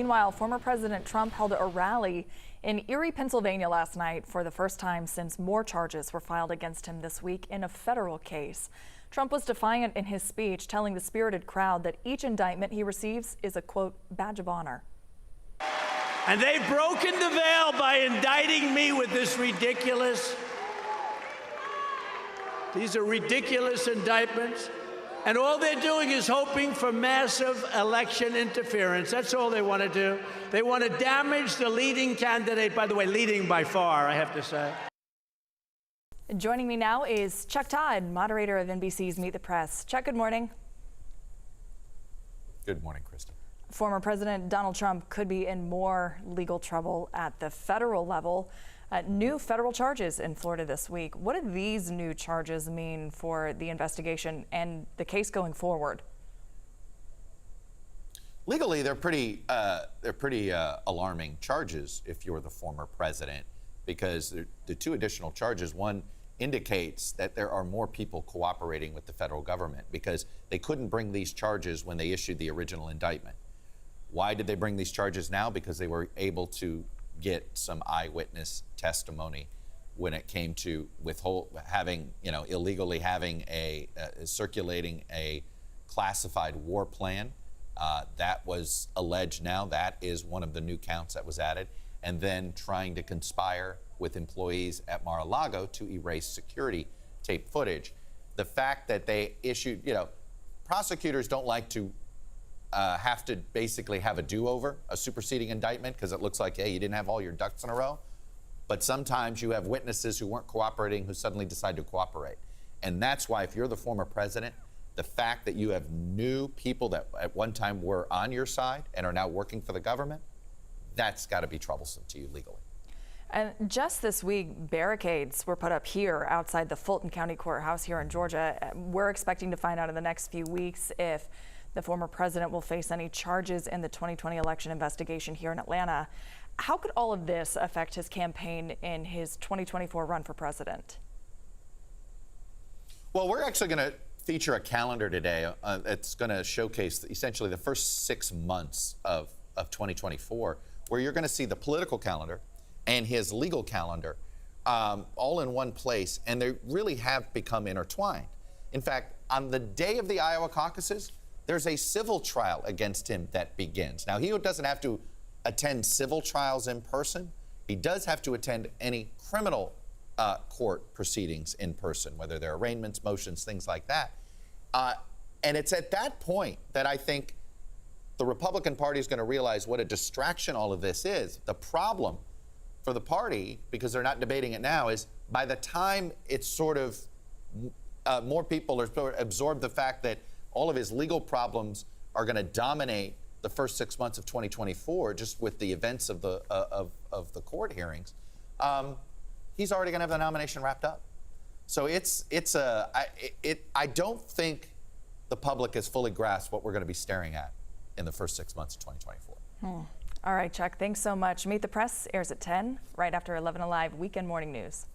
Meanwhile, former President Trump held a rally in Erie, Pennsylvania last night for the first time since more charges were filed against him this week in a federal case. Trump was defiant in his speech, telling the spirited crowd that each indictment he receives is a, quote, badge of honor. And they've broken the veil by indicting me with this ridiculous. These are ridiculous indictments. And all they're doing is hoping for massive election interference. That's all they want to do. They want to damage the leading candidate, by the way, leading by far, I have to say. Joining me now is Chuck Todd, moderator of NBC's Meet the Press. Chuck, good morning. Good morning, Kristen. Former President Donald Trump could be in more legal trouble at the federal level. New federal charges in Florida this week. What do these new charges mean for the investigation and the case going forward? Legally, they're pretty alarming charges if you're the former president, because the two additional charges, one indicates that there are more people cooperating with the federal government because they couldn't bring these charges when they issued the original indictment. Why did they bring these charges now? Because they were able to get some eyewitness testimony when it came to illegally having circulating a classified war plan. That was alleged now. That is one of the new counts that was added. And then trying to conspire with employees at Mar-a-Lago to erase security tape footage. The fact that they issued, prosecutors don't like to have to basically have a do-over, a superseding indictment, because it looks like, hey, you didn't have all your ducks in a row. But sometimes you have witnesses who weren't cooperating who suddenly decide to cooperate. And that's why if you're the former president, the fact that you have new people that at one time were on your side and are now working for the government, that's got to be troublesome to you legally. And just this week, barricades were put up here outside the Fulton County Courthouse here in Georgia. We're expecting to find out in the next few weeks if the former president will face any charges in the 2020 election investigation here in Atlanta. How could all of this affect his campaign in his 2024 run for president? Well, we're actually going to feature a calendar today. It's going to showcase essentially the first 6 months of 2024, where you're going to see the political calendar and his legal calendar all in one place, and they really have become intertwined. In fact, on the day of the Iowa caucuses, there's a civil trial against him that begins. Now, he doesn't have to attend civil trials in person. He does have to attend any criminal court proceedings in person, whether they're arraignments, motions, things like that. And it's at that point that I think the Republican Party is going to realize what a distraction all of this is. The problem for the party, because they're not debating it now, is by the time it's sort of more people are absorbed the fact that all of his legal problems are going to dominate the first 6 months of 2024, just with the events of the court hearings. He's already going to have the nomination wrapped up. So I don't think the public has fully grasped what we're going to be staring at in the first 6 months of 2024. All right, Chuck, thanks so much. Meet the Press airs at 10, right after 11 Alive Weekend Morning News.